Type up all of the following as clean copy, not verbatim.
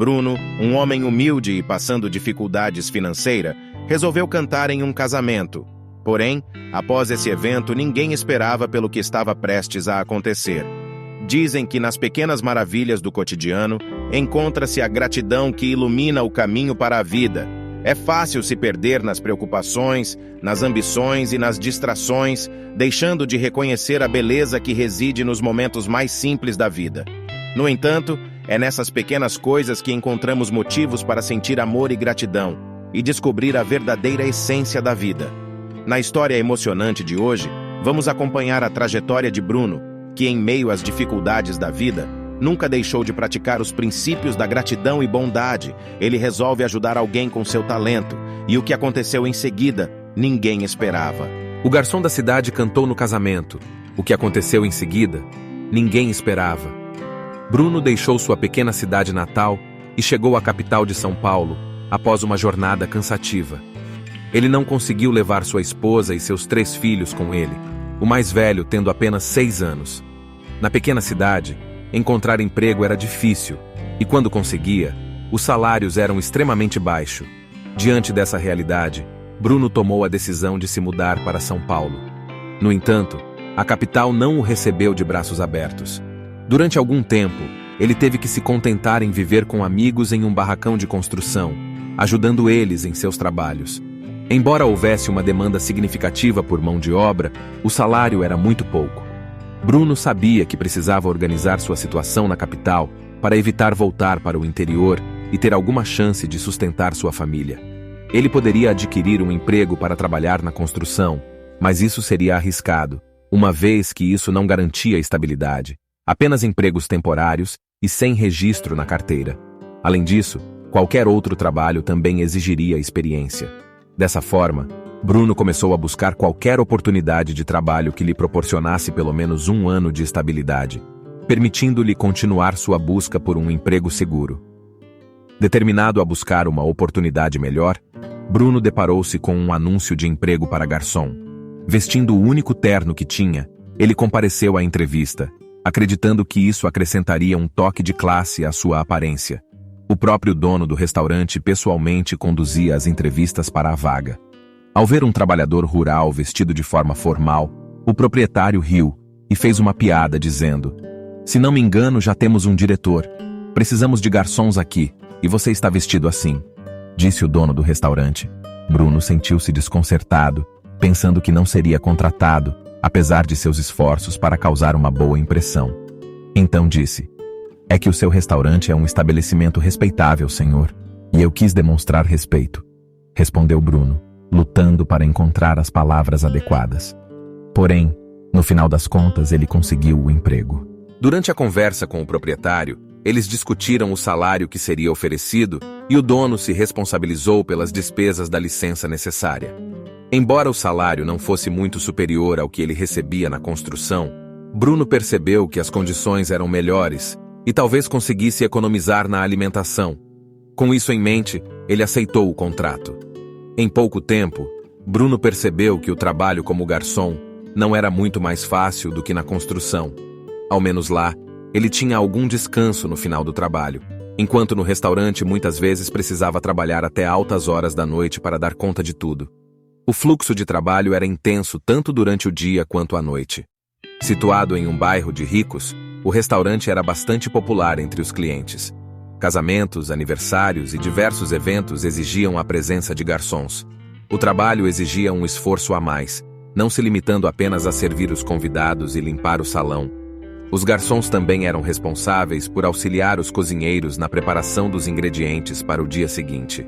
Bruno, um homem humilde e passando dificuldades financeiras, resolveu cantar em um casamento. Porém, após esse evento, ninguém esperava pelo que estava prestes a acontecer. Dizem que nas pequenas maravilhas do cotidiano encontra-se a gratidão que ilumina o caminho para a vida. É fácil se perder nas preocupações, nas ambições e nas distrações, deixando de reconhecer a beleza que reside nos momentos mais simples da vida. No entanto, é nessas pequenas coisas que encontramos motivos para sentir amor e gratidão e descobrir a verdadeira essência da vida. Na história emocionante de hoje, vamos acompanhar a trajetória de Bruno, que em meio às dificuldades da vida, nunca deixou de praticar os princípios da gratidão e bondade. Ele resolve ajudar alguém com seu talento, e o que aconteceu em seguida, ninguém esperava. O garçom da cidade cantou no casamento. O que aconteceu em seguida, ninguém esperava. Bruno deixou sua pequena cidade natal e chegou à capital de São Paulo, após uma jornada cansativa. Ele não conseguiu levar sua esposa e seus 3 filhos com ele, o mais velho tendo apenas 6 anos. Na pequena cidade, encontrar emprego era difícil, e quando conseguia, os salários eram extremamente baixos. Diante dessa realidade, Bruno tomou a decisão de se mudar para São Paulo. No entanto, a capital não o recebeu de braços abertos. Durante algum tempo, ele teve que se contentar em viver com amigos em um barracão de construção, ajudando eles em seus trabalhos. Embora houvesse uma demanda significativa por mão de obra, o salário era muito pouco. Bruno sabia que precisava organizar sua situação na capital para evitar voltar para o interior e ter alguma chance de sustentar sua família. Ele poderia adquirir um emprego para trabalhar na construção, mas isso seria arriscado, uma vez que isso não garantia estabilidade, apenas empregos temporários e sem registro na carteira. Além disso, qualquer outro trabalho também exigiria experiência. Dessa forma, Bruno começou a buscar qualquer oportunidade de trabalho que lhe proporcionasse pelo menos 1 ano de estabilidade, permitindo-lhe continuar sua busca por um emprego seguro. Determinado a buscar uma oportunidade melhor, Bruno deparou-se com um anúncio de emprego para garçom. Vestindo o único terno que tinha, ele compareceu à entrevista, acreditando que isso acrescentaria um toque de classe à sua aparência. O próprio dono do restaurante pessoalmente conduzia as entrevistas para a vaga. Ao ver um trabalhador rural vestido de forma formal, o proprietário riu e fez uma piada dizendo: "Se não me engano, já temos um diretor. Precisamos de garçons aqui, e você está vestido assim", disse o dono do restaurante. Bruno sentiu-se desconcertado, pensando que não seria contratado, apesar de seus esforços para causar uma boa impressão. Então disse: "É que o seu restaurante é um estabelecimento respeitável, senhor, e eu quis demonstrar respeito", respondeu Bruno, lutando para encontrar as palavras adequadas. Porém, no final das contas, ele conseguiu o emprego. Durante a conversa com o proprietário, eles discutiram o salário que seria oferecido e o dono se responsabilizou pelas despesas da licença necessária. Embora o salário não fosse muito superior ao que ele recebia na construção, Bruno percebeu que as condições eram melhores e talvez conseguisse economizar na alimentação. Com isso em mente, ele aceitou o contrato. Em pouco tempo, Bruno percebeu que o trabalho como garçom não era muito mais fácil do que na construção. Ao menos lá, ele tinha algum descanso no final do trabalho, enquanto no restaurante muitas vezes precisava trabalhar até altas horas da noite para dar conta de tudo. O fluxo de trabalho era intenso tanto durante o dia quanto à noite. Situado em um bairro de ricos, o restaurante era bastante popular entre os clientes. Casamentos, aniversários e diversos eventos exigiam a presença de garçons. O trabalho exigia um esforço a mais, não se limitando apenas a servir os convidados e limpar o salão. Os garçons também eram responsáveis por auxiliar os cozinheiros na preparação dos ingredientes para o dia seguinte.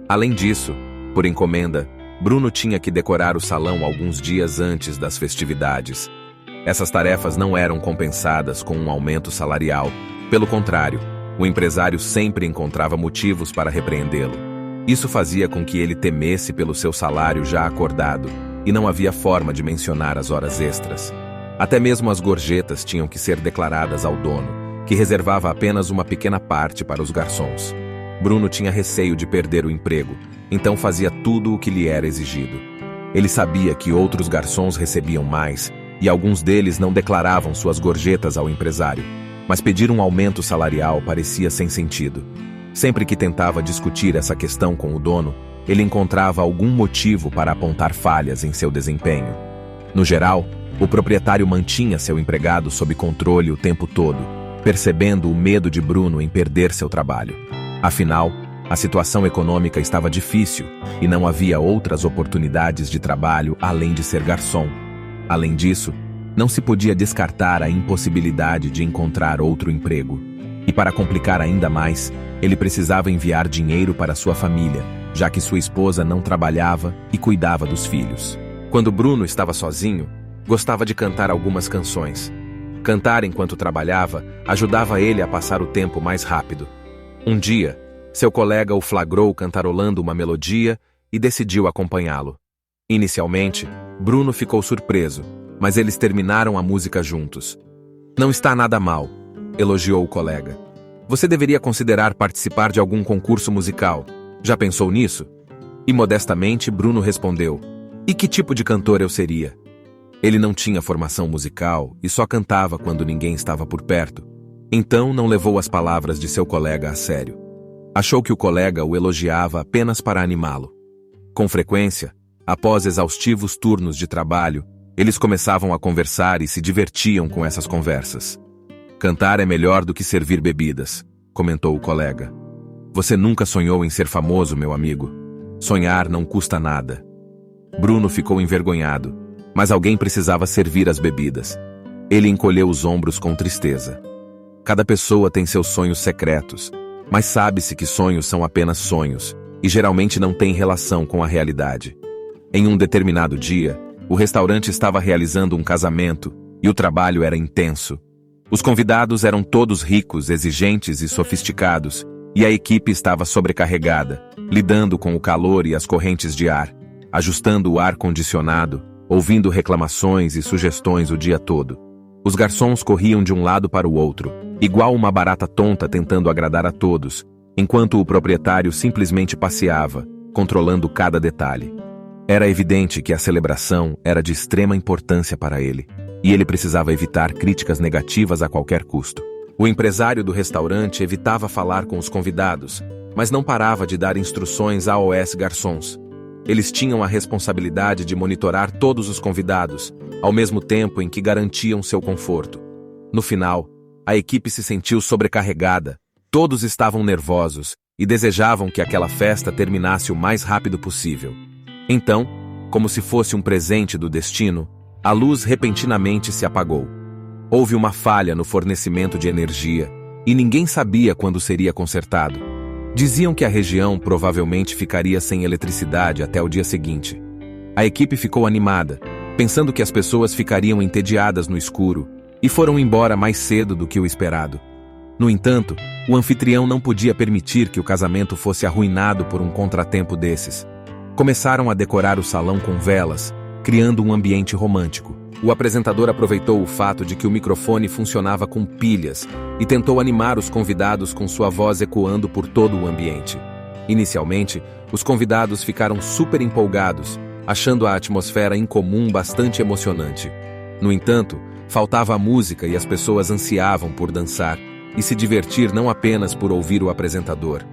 Além disso, por encomenda, Bruno tinha que decorar o salão alguns dias antes das festividades. Essas tarefas não eram compensadas com um aumento salarial. Pelo contrário, o empresário sempre encontrava motivos para repreendê-lo. Isso fazia com que ele temesse pelo seu salário já acordado, e não havia forma de mencionar as horas extras. Até mesmo as gorjetas tinham que ser declaradas ao dono, que reservava apenas uma pequena parte para os garçons. Bruno tinha receio de perder o emprego, então fazia tudo o que lhe era exigido. Ele sabia que outros garçons recebiam mais, e alguns deles não declaravam suas gorjetas ao empresário, mas pedir um aumento salarial parecia sem sentido. Sempre que tentava discutir essa questão com o dono, ele encontrava algum motivo para apontar falhas em seu desempenho. No geral, o proprietário mantinha seu empregado sob controle o tempo todo, percebendo o medo de Bruno em perder seu trabalho. Afinal, a situação econômica estava difícil e não havia outras oportunidades de trabalho além de ser garçom. Além disso, não se podia descartar a impossibilidade de encontrar outro emprego. E para complicar ainda mais, ele precisava enviar dinheiro para sua família, já que sua esposa não trabalhava e cuidava dos filhos. Quando Bruno estava sozinho, gostava de cantar algumas canções. Cantar enquanto trabalhava ajudava ele a passar o tempo mais rápido. Um dia, seu colega o flagrou cantarolando uma melodia e decidiu acompanhá-lo. Inicialmente, Bruno ficou surpreso, mas eles terminaram a música juntos. "Não está nada mal", elogiou o colega. "Você deveria considerar participar de algum concurso musical. Já pensou nisso?" E modestamente, Bruno respondeu: "E que tipo de cantor eu seria?" Ele não tinha formação musical e só cantava quando ninguém estava por perto. Então não levou as palavras de seu colega a sério. Achou que o colega o elogiava apenas para animá-lo. Com frequência, após exaustivos turnos de trabalho, eles começavam a conversar e se divertiam com essas conversas. "Cantar é melhor do que servir bebidas", comentou o colega. "Você nunca sonhou em ser famoso, meu amigo. Sonhar não custa nada." Bruno ficou envergonhado, mas alguém precisava servir as bebidas. Ele encolheu os ombros com tristeza. Cada pessoa tem seus sonhos secretos, mas sabe-se que sonhos são apenas sonhos e geralmente não têm relação com a realidade. Em um determinado dia, o restaurante estava realizando um casamento e o trabalho era intenso. Os convidados eram todos ricos, exigentes e sofisticados, e a equipe estava sobrecarregada, lidando com o calor e as correntes de ar, ajustando o ar-condicionado, ouvindo reclamações e sugestões o dia todo. Os garçons corriam de um lado para o outro, igual uma barata tonta tentando agradar a todos, enquanto o proprietário simplesmente passeava, controlando cada detalhe. Era evidente que a celebração era de extrema importância para ele, e ele precisava evitar críticas negativas a qualquer custo. O empresário do restaurante evitava falar com os convidados, mas não parava de dar instruções aos garçons. Eles tinham a responsabilidade de monitorar todos os convidados, ao mesmo tempo em que garantiam seu conforto. No final, a equipe se sentiu sobrecarregada, todos estavam nervosos e desejavam que aquela festa terminasse o mais rápido possível. Então, como se fosse um presente do destino, a luz repentinamente se apagou. Houve uma falha no fornecimento de energia e ninguém sabia quando seria consertado. Diziam que a região provavelmente ficaria sem eletricidade até o dia seguinte. A equipe ficou animada, pensando que as pessoas ficariam entediadas no escuro, e foram embora mais cedo do que o esperado. No entanto, o anfitrião não podia permitir que o casamento fosse arruinado por um contratempo desses. Começaram a decorar o salão com velas, criando um ambiente romântico. O apresentador aproveitou o fato de que o microfone funcionava com pilhas e tentou animar os convidados com sua voz ecoando por todo o ambiente. Inicialmente, os convidados ficaram super empolgados, achando a atmosfera incomum bastante emocionante. No entanto, faltava a música e as pessoas ansiavam por dançar e se divertir não apenas por ouvir o apresentador.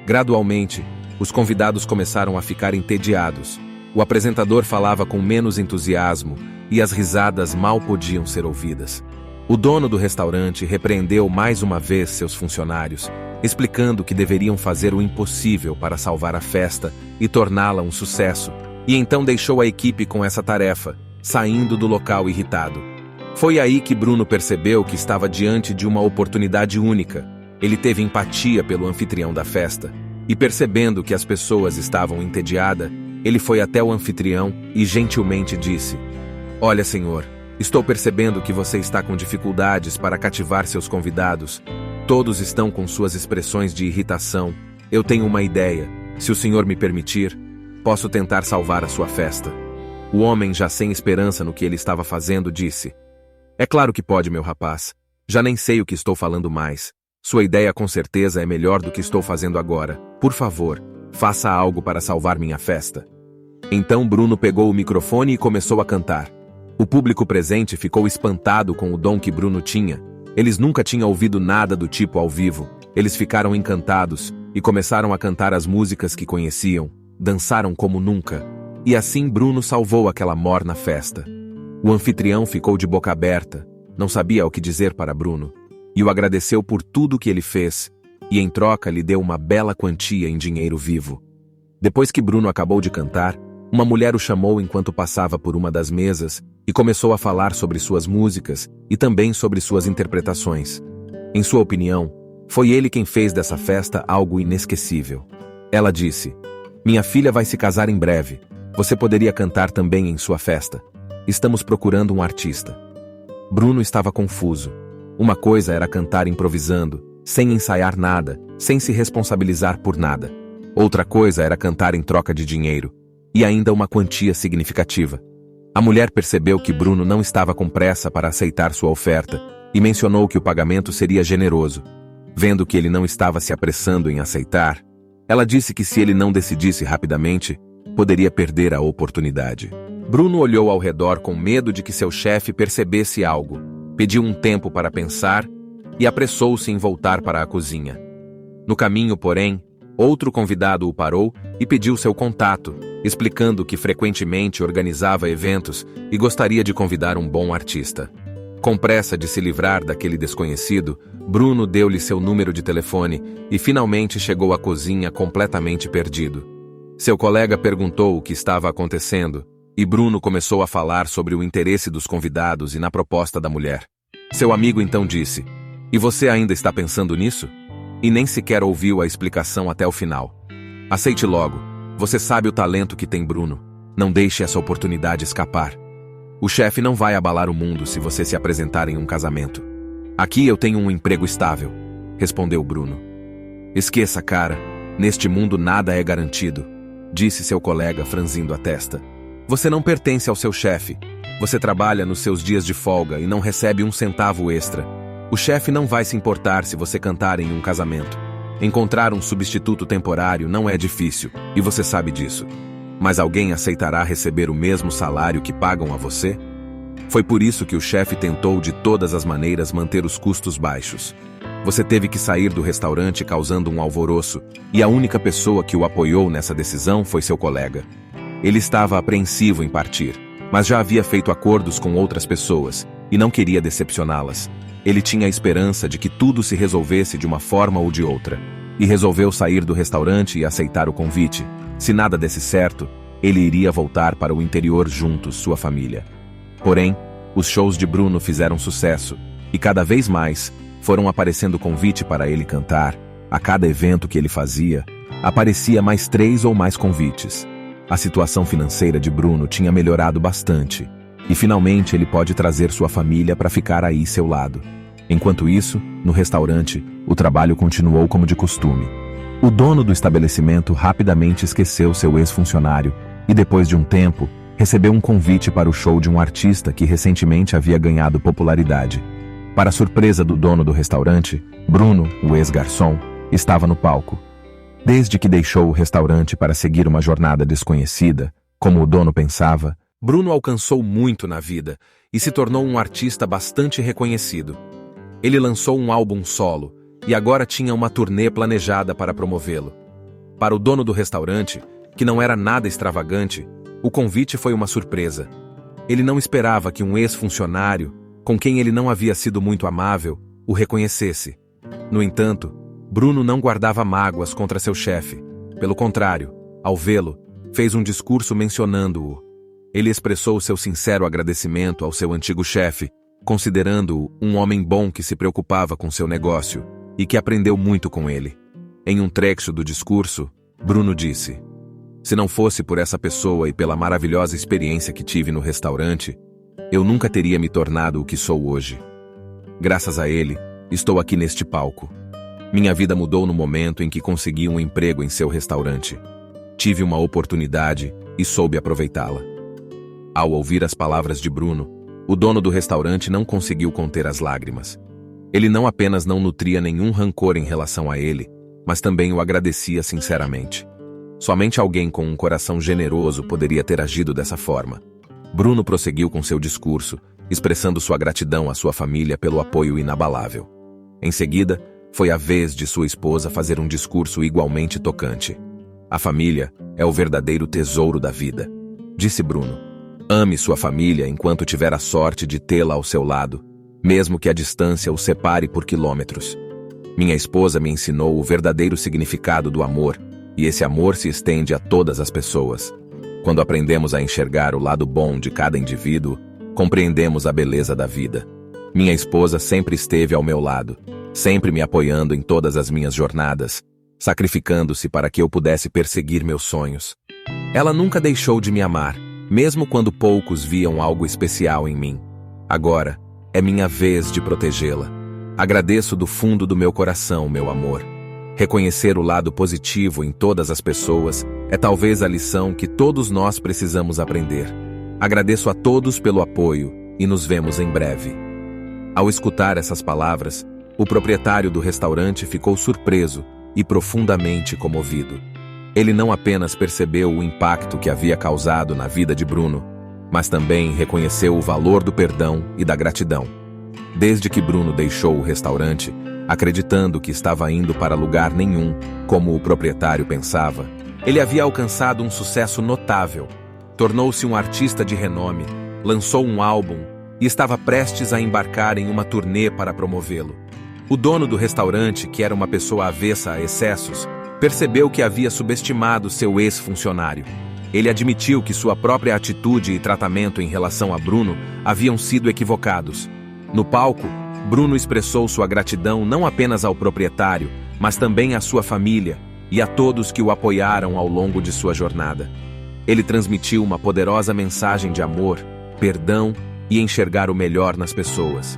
Gradualmente, os convidados começaram a ficar entediados. O apresentador falava com menos entusiasmo e as risadas mal podiam ser ouvidas. O dono do restaurante repreendeu mais uma vez seus funcionários, explicando que deveriam fazer o impossível para salvar a festa e torná-la um sucesso, e então deixou a equipe com essa tarefa, saindo do local irritado. Foi aí que Bruno percebeu que estava diante de uma oportunidade única. Ele teve empatia pelo anfitrião da festa, e percebendo que as pessoas estavam entediadas, ele foi até o anfitrião e gentilmente disse: "Olha, senhor, estou percebendo que você está com dificuldades para cativar seus convidados. Todos estão com suas expressões de irritação. Eu tenho uma ideia. Se o senhor me permitir, posso tentar salvar a sua festa." O homem, já sem esperança no que ele estava fazendo, disse: "É claro que pode, meu rapaz. Já nem sei o que estou falando mais. Sua ideia com certeza é melhor do que estou fazendo agora. Por favor, faça algo para salvar minha festa." Então Bruno pegou o microfone e começou a cantar. O público presente ficou espantado com o dom que Bruno tinha. Eles nunca tinham ouvido nada do tipo ao vivo. Eles ficaram encantados, e começaram a cantar as músicas que conheciam, dançaram como nunca, e assim Bruno salvou aquela morna festa. O anfitrião ficou de boca aberta, não sabia o que dizer para Bruno, e o agradeceu por tudo que ele fez, e em troca lhe deu uma bela quantia em dinheiro vivo. Depois que Bruno acabou de cantar, uma mulher o chamou enquanto passava por uma das mesas e começou a falar sobre suas músicas e também sobre suas interpretações. Em sua opinião, foi ele quem fez dessa festa algo inesquecível. Ela disse: "Minha filha vai se casar em breve. Você poderia cantar também em sua festa. Estamos procurando um artista." Bruno estava confuso. Uma coisa era cantar improvisando, sem ensaiar nada, sem se responsabilizar por nada. Outra coisa era cantar em troca de dinheiro, e ainda uma quantia significativa. A mulher percebeu que Bruno não estava com pressa para aceitar sua oferta e mencionou que o pagamento seria generoso. Vendo que ele não estava se apressando em aceitar, ela disse que se ele não decidisse rapidamente, poderia perder a oportunidade. Bruno olhou ao redor com medo de que seu chefe percebesse algo, pediu um tempo para pensar e apressou-se em voltar para a cozinha. No caminho, porém, outro convidado o parou e pediu seu contato, explicando que frequentemente organizava eventos e gostaria de convidar um bom artista. Com pressa de se livrar daquele desconhecido, Bruno deu-lhe seu número de telefone e finalmente chegou à cozinha completamente perdido. Seu colega perguntou o que estava acontecendo e Bruno começou a falar sobre o interesse dos convidados e na proposta da mulher. Seu amigo então disse: "E você ainda está pensando nisso?" E nem sequer ouviu a explicação até o final. "Aceite logo. Você sabe o talento que tem Bruno. Não deixe essa oportunidade escapar. O chefe não vai abalar o mundo se você se apresentar em um casamento. Aqui eu tenho um emprego estável", respondeu Bruno. "Esqueça, cara. Neste mundo nada é garantido", disse seu colega franzindo a testa. "Você não pertence ao seu chefe. Você trabalha nos seus dias de folga e não recebe um centavo extra. O chefe não vai se importar se você cantar em um casamento. Encontrar um substituto temporário não é difícil, e você sabe disso. Mas alguém aceitará receber o mesmo salário que pagam a você? Foi por isso que o chefe tentou de todas as maneiras manter os custos baixos. Você teve que sair do restaurante causando um alvoroço, e a única pessoa que o apoiou nessa decisão foi seu colega. Ele estava apreensivo em partir, mas já havia feito acordos com outras pessoas, e não queria decepcioná-las. Ele tinha a esperança de que tudo se resolvesse de uma forma ou de outra, e resolveu sair do restaurante e aceitar o convite. Se nada desse certo, ele iria voltar para o interior junto sua família. Porém, os shows de Bruno fizeram sucesso, e cada vez mais foram aparecendo convite para ele cantar. A cada evento que ele fazia, aparecia mais 3 ou mais convites. A situação financeira de Bruno tinha melhorado bastante, e finalmente ele pode trazer sua família para ficar aí seu lado. Enquanto isso, no restaurante, o trabalho continuou como de costume. O dono do estabelecimento rapidamente esqueceu seu ex-funcionário e, depois de um tempo, recebeu um convite para o show de um artista que recentemente havia ganhado popularidade. Para surpresa do dono do restaurante, Bruno, o ex-garçom, estava no palco. Desde que deixou o restaurante para seguir uma jornada desconhecida, como o dono pensava, Bruno alcançou muito na vida e se tornou um artista bastante reconhecido. Ele lançou um álbum solo e agora tinha uma turnê planejada para promovê-lo. Para o dono do restaurante, que não era nada extravagante, o convite foi uma surpresa. Ele não esperava que um ex-funcionário, com quem ele não havia sido muito amável, o reconhecesse. No entanto, Bruno não guardava mágoas contra seu chefe. Pelo contrário, ao vê-lo, fez um discurso mencionando-o. Ele expressou seu sincero agradecimento ao seu antigo chefe, considerando-o um homem bom que se preocupava com seu negócio e que aprendeu muito com ele. Em um trecho do discurso, Bruno disse: "Se não fosse por essa pessoa e pela maravilhosa experiência que tive no restaurante, eu nunca teria me tornado o que sou hoje. Graças a ele, estou aqui neste palco. Minha vida mudou no momento em que consegui um emprego em seu restaurante. Tive uma oportunidade e soube aproveitá-la." Ao ouvir as palavras de Bruno, o dono do restaurante não conseguiu conter as lágrimas. Ele não apenas não nutria nenhum rancor em relação a ele, mas também o agradecia sinceramente. Somente alguém com um coração generoso poderia ter agido dessa forma. Bruno prosseguiu com seu discurso, expressando sua gratidão à sua família pelo apoio inabalável. Em seguida, foi a vez de sua esposa fazer um discurso igualmente tocante. A família é o verdadeiro tesouro da vida, disse Bruno. Ame sua família enquanto tiver a sorte de tê-la ao seu lado, mesmo que a distância o separe por quilômetros. Minha esposa me ensinou o verdadeiro significado do amor, e esse amor se estende a todas as pessoas. Quando aprendemos a enxergar o lado bom de cada indivíduo, compreendemos a beleza da vida. Minha esposa sempre esteve ao meu lado, sempre me apoiando em todas as minhas jornadas, sacrificando-se para que eu pudesse perseguir meus sonhos. Ela nunca deixou de me amar, mesmo quando poucos viam algo especial em mim. Agora, é minha vez de protegê-la. Agradeço do fundo do meu coração, meu amor. Reconhecer o lado positivo em todas as pessoas é talvez a lição que todos nós precisamos aprender. Agradeço a todos pelo apoio e nos vemos em breve. Ao escutar essas palavras, o proprietário do restaurante ficou surpreso e profundamente comovido. Ele não apenas percebeu o impacto que havia causado na vida de Bruno, mas também reconheceu o valor do perdão e da gratidão. Desde que Bruno deixou o restaurante, acreditando que estava indo para lugar nenhum, como o proprietário pensava, ele havia alcançado um sucesso notável. Tornou-se um artista de renome, lançou um álbum e estava prestes a embarcar em uma turnê para promovê-lo. O dono do restaurante, que era uma pessoa avessa a excessos, percebeu que havia subestimado seu ex-funcionário. Ele admitiu que sua própria atitude e tratamento em relação a Bruno haviam sido equivocados. No palco, Bruno expressou sua gratidão não apenas ao proprietário, mas também à sua família e a todos que o apoiaram ao longo de sua jornada. Ele transmitiu uma poderosa mensagem de amor, perdão e enxergar o melhor nas pessoas.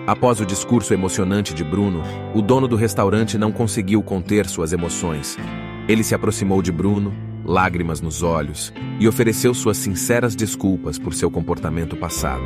Após o discurso emocionante de Bruno, o dono do restaurante não conseguiu conter suas emoções. Ele se aproximou de Bruno, lágrimas nos olhos, e ofereceu suas sinceras desculpas por seu comportamento passado.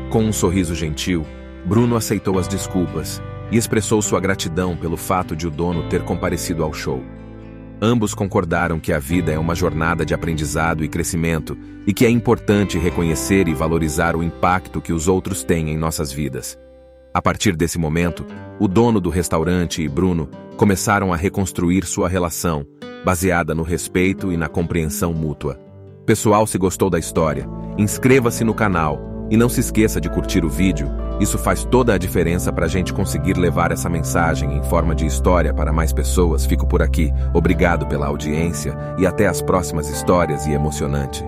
Com um sorriso gentil, Bruno aceitou as desculpas e expressou sua gratidão pelo fato de o dono ter comparecido ao show. Ambos concordaram que a vida é uma jornada de aprendizado e crescimento e que é importante reconhecer e valorizar o impacto que os outros têm em nossas vidas. A partir desse momento, o dono do restaurante e Bruno começaram a reconstruir sua relação, baseada no respeito e na compreensão mútua. Pessoal, se gostou da história, inscreva-se no canal e não se esqueça de curtir o vídeo. Isso faz toda a diferença para a gente conseguir levar essa mensagem em forma de história para mais pessoas. Fico por aqui. Obrigado pela audiência e até as próximas histórias e emocionante.